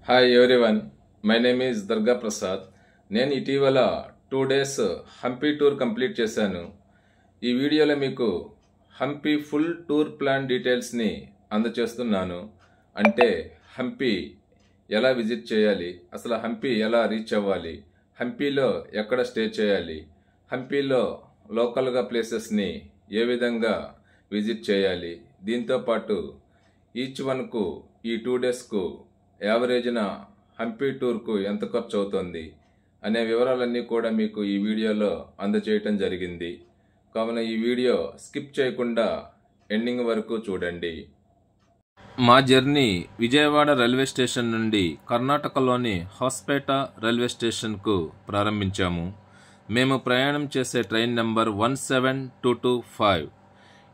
Hi everyone, my name is Durga Prasad. నేను ఇటీవల 2 days Hampi tour complete చేశాను. ఈ వీడియోలో మీకు హంపి ఫుల్ టూర్ ప్లాన్ డీటెయిల్స్ని అందచేస్తున్నాను. అంటే హంపి ఎలా విజిట్ చేయాలి, అసలు హంపి ఎలా రీచ్ అవ్వాలి, హంపిలో ఎక్కడ స్టే చేయాలి, హంపిలో లోకల్గా ప్లేసెస్ని ఏ విధంగా విజిట్ చేయాలి, దీంతోపాటు ఈచ్ వన్కు ఈ 2 డేస్కు యావరేజ్న హంపి టూర్కు ఎంత ఖర్చు అవుతుంది అనే వివరాలన్నీ కూడా మీకు ఈ వీడియోలో అందజేయటం జరిగింది. కావున ఈ వీడియో స్కిప్ చేయకుండా ఎండింగ్ వరకు చూడండి. మా జర్నీ విజయవాడ రైల్వే స్టేషన్ నుండి కర్ణాటకలోని హోస్పేట రైల్వే స్టేషన్కు ప్రారంభించాము. మేము ప్రయాణం చేసే ట్రైన్ నెంబర్ 17225.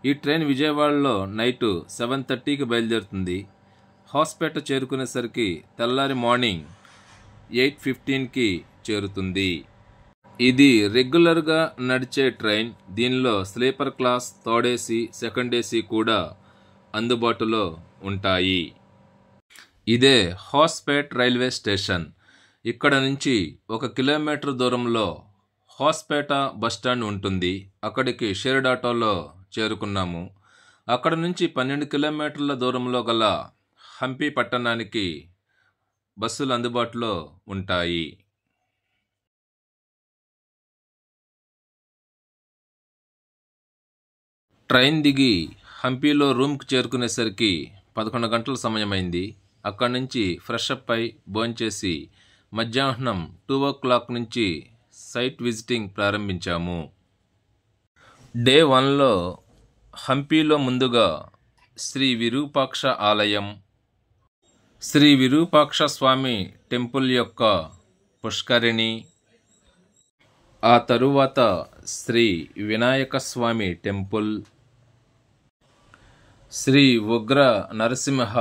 ఈ ట్రైన్ విజయవాడలో నైటు 7:30కి బయలుదేరుతుంది. హోస్పేట చేరుకునేసరికి తెల్లారి మార్నింగ్ 8:15కి చేరుతుంది. ఇది రెగ్యులర్గా నడిచే ట్రైన్. దీనిలో sleeper class, third AC, second AC కూడా అందుబాటులో ఉంటాయి. ఇదే హోస్పేట్ రైల్వే స్టేషన్. ఇక్కడ నుంచి 1 కిలోమీటర్ దూరంలో హోస్పేట బస్టాండ్ ఉంటుంది. అక్కడికి షేర్డ్ ఆటోలో చేరుకున్నాము. అక్కడ నుంచి 12 కిలోమీటర్ల దూరంలో గల హంపి పట్టణానికి బస్సులు అందుబాటులో ఉంటాయి. ట్రైన్ దిగి హంపిలో రూమ్కి చేరుకునేసరికి 11 గంటల సమయమైంది. అక్కడి నుంచి ఫ్రెష్ అప్ అయి భోంచేసి మధ్యాహ్నం 2 o'clock నుంచి సైట్ విజిటింగ్ ప్రారంభించాము. డే 1లో హంపిలో ముందుగా శ్రీ విరూపాక్ష ఆలయం, శ్రీ విరూపాక్ష స్వామి టెంపుల్ యొక్క పుష్కరిణి, ఆ తరువాత శ్రీ వినాయక స్వామి టెంపుల్, శ్రీ ఉగ్ర నరసింహ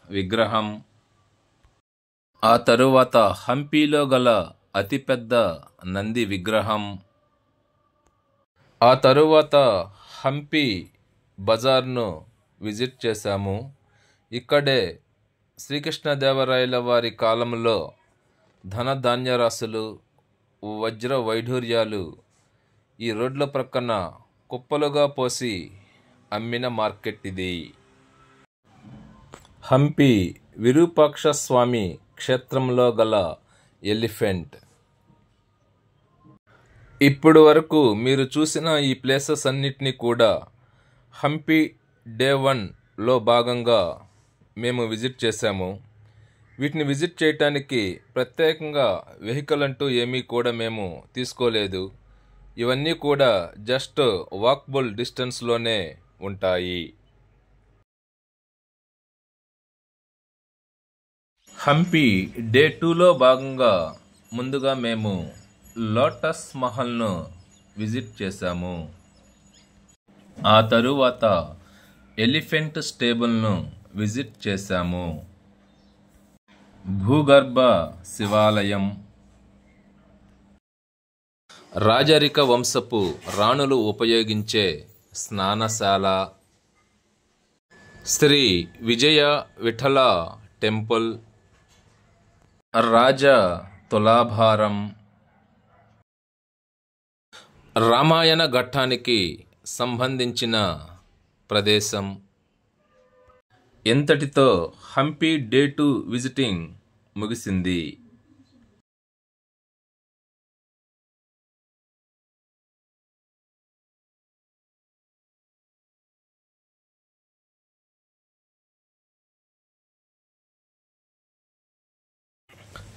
విగ్రహం, ఆ తరువాత హంపిలో గల అతిపెద్ద నంది విగ్రహం, ఆ తరువాత హంపి బజార్ను విజిట్ చేశాము. ఇక్కడే శ్రీకృష్ణదేవరాయల వారి కాలంలో ధనధాన్యరాశులు, వజ్ర వైఢూర్యాలు ఈ రోడ్ల ప్రక్కన కుప్పలుగా పోసి అమ్మిన మార్కెట్ ఇది. హంపి విరూపాక్ష స్వామి క్షేత్రంలో గల ఎలిఫెంట్. ఇప్పుడు వరకు మీరు చూసిన ఈ ప్లేసెస్ అన్నిటినీ కూడా హంపి డే 1లో భాగంగా మేము విజిట్ చేశాము. వీటిని విజిట్ చేయటానికి ప్రత్యేకంగా వెహికల్ అంటూ ఏమీ కూడా మేము తీసుకోలేదు. ఇవన్నీ కూడా జస్ట్ వాకబుల్ డిస్టెన్స్లోనే ఉంటాయి. హంపి డే 2లో భాగంగా ముందుగా మేము లోటస్ మహల్ను విజిట్ చేశాము. ఆ తరువాత ఎలిఫెంట్ స్టేబుల్ను విజిట్ చేశాము. భూగర్భ శివాలయం, రాజరిక వంశపు రాణులు ఉపయోగించే స్నానశాల, శ్రీ విజయ విఠల టెంపుల్, రాజ తులాభారం, రామాయణ ఘట్టానికి సంబంధించిన ప్రదేశం. ఎంతటితో హంపి డే 2 విజిటింగ్ ముగిసింది.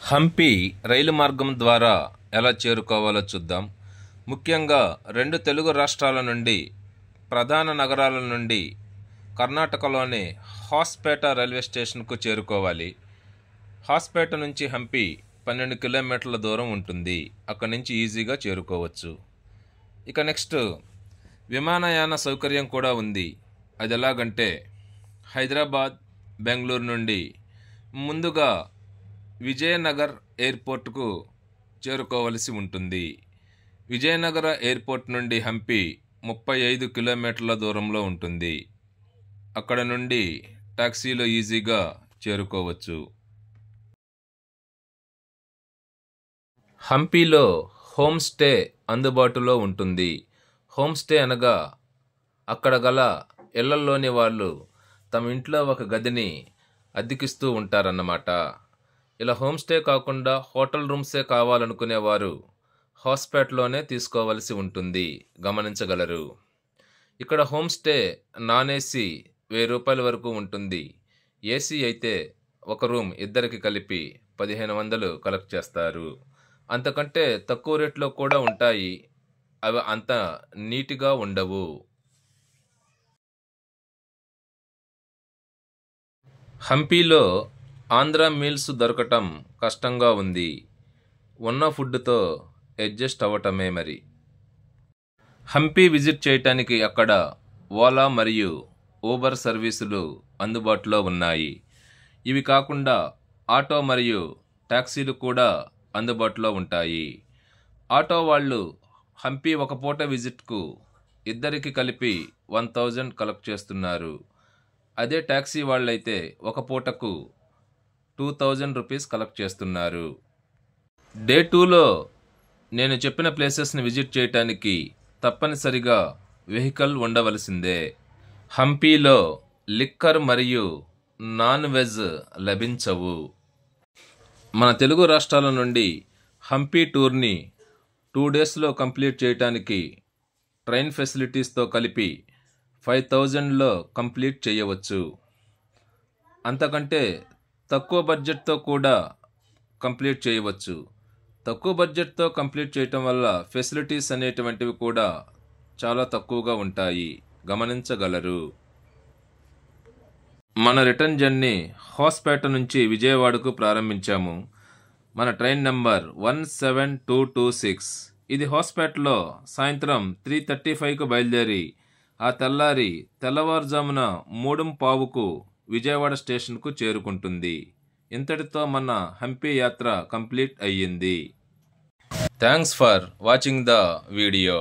హంపి రైలు మార్గం ద్వారా ఎలా చేరుకోవాలో చూద్దాం. ముఖ్యంగా 2 తెలుగు రాష్ట్రాల నుండి, ప్రధాన నగరాల నుండి కర్ణాటకలోని హోస్పేట రైల్వే స్టేషన్కు చేరుకోవాలి. హోస్పేట నుంచి హంపి 12 కిలోమీటర్ల దూరం ఉంటుంది. అక్కడి నుంచి ఈజీగా చేరుకోవచ్చు. ఇక నెక్స్ట్ విమానయాన సౌకర్యం కూడా ఉంది. అది ఎలాగంటే హైదరాబాద్, బెంగళూరు నుండి ముందుగా విజయనగర్ ఎయిర్పోర్ట్కు చేరుకోవలసి ఉంటుంది. విజయనగర ఎయిర్పోర్ట్ నుండి హంపి 35 కిలోమీటర్ల దూరంలో ఉంటుంది. అక్కడ నుండి టాక్సీలో ఈజీగా చేరుకోవచ్చు. హంపీలో హోమ్ స్టే అందుబాటులో ఉంటుంది. హోమ్ స్టే అనగా అక్కడ గల ఇళ్లల్లోని వాళ్ళు తమ ఇంట్లో ఒక గదిని అద్దెకిస్తూ ఉంటారన్నమాట. ఇలా హోమ్ స్టే కాకుండా హోటల్ రూమ్సే కావాలనుకునేవారు హాస్పేట్లోనే తీసుకోవలసి ఉంటుంది, గమనించగలరు. ఇక్కడ హోమ్ స్టే నాన్ ఏసీ 1000 రూపాయల వరకు ఉంటుంది. ఏసీ అయితే ఒక రూమ్ ఇద్దరికి కలిపి 1500 కలెక్ట్ చేస్తారు. అంతకంటే తక్కువ రేట్లో కూడా ఉంటాయి. అవి అంత నీట్గా ఉండవు. హంపీలో ఆంధ్ర మీల్స్ దొరకటం కష్టంగా ఉంది. ఉన్న ఫుడ్తో అడ్జస్ట్ అవ్వటమే మరి. హంపీ విజిట్ చేయటానికి అక్కడ ఓలా మరియు ఊబర్ సర్వీసులు అందుబాటులో ఉన్నాయి. ఇవి కాకుండా ఆటో మరియు టాక్సీలు కూడా అందుబాటులో ఉంటాయి. ఆటో వాళ్ళు హంపీ ఒక పూట విజిట్కు ఇద్దరికి కలిపి 1000 కలెక్ట్ చేస్తున్నారు. అదే టాక్సీ వాళ్ళైతే ఒక పూటకు 2000 రూపీస్ కలెక్ట్ చేస్తున్నారు. డే 2లో నేను చెప్పిన ప్లేసెస్ని విజిట్ చేయటానికి తప్పనిసరిగా వెహికల్ ఉండవలసిందే. హంపీలో లిక్కర్ మరియు నాన్ వెజ్ లభించవు. మన తెలుగు రాష్ట్రాల నుండి హంపీ టూర్ని 2 డేస్లో కంప్లీట్ చేయటానికి ట్రైన్ ఫెసిలిటీస్తో కలిపి 5000లో కంప్లీట్ చేయవచ్చు. అంతకంటే తక్కువ బడ్జెట్తో కూడా కంప్లీట్ చేయవచ్చు. తక్కువ బడ్జెట్తో కంప్లీట్ చేయటం వల్ల ఫెసిలిటీస్ అనేటువంటివి కూడా చాలా తక్కువగా ఉంటాయి, గమనించగలరు. మన రిటర్న్ జర్నీ హోస్పేట నుంచి విజయవాడకు ప్రారంభించాము. మన ట్రైన్ నంబర్ 17226. ఇది హోస్పేటలో సాయంత్రం 3:35కు బయలుదేరి ఆ తెల్లవారుజామున 3:15కు విజయవాడ స్టేషన్కు చేరుకుంటుంది. ఇంతటితో మన హంపీ యాత్ర కంప్లీట్ అయ్యింది. Thanks for watching the video.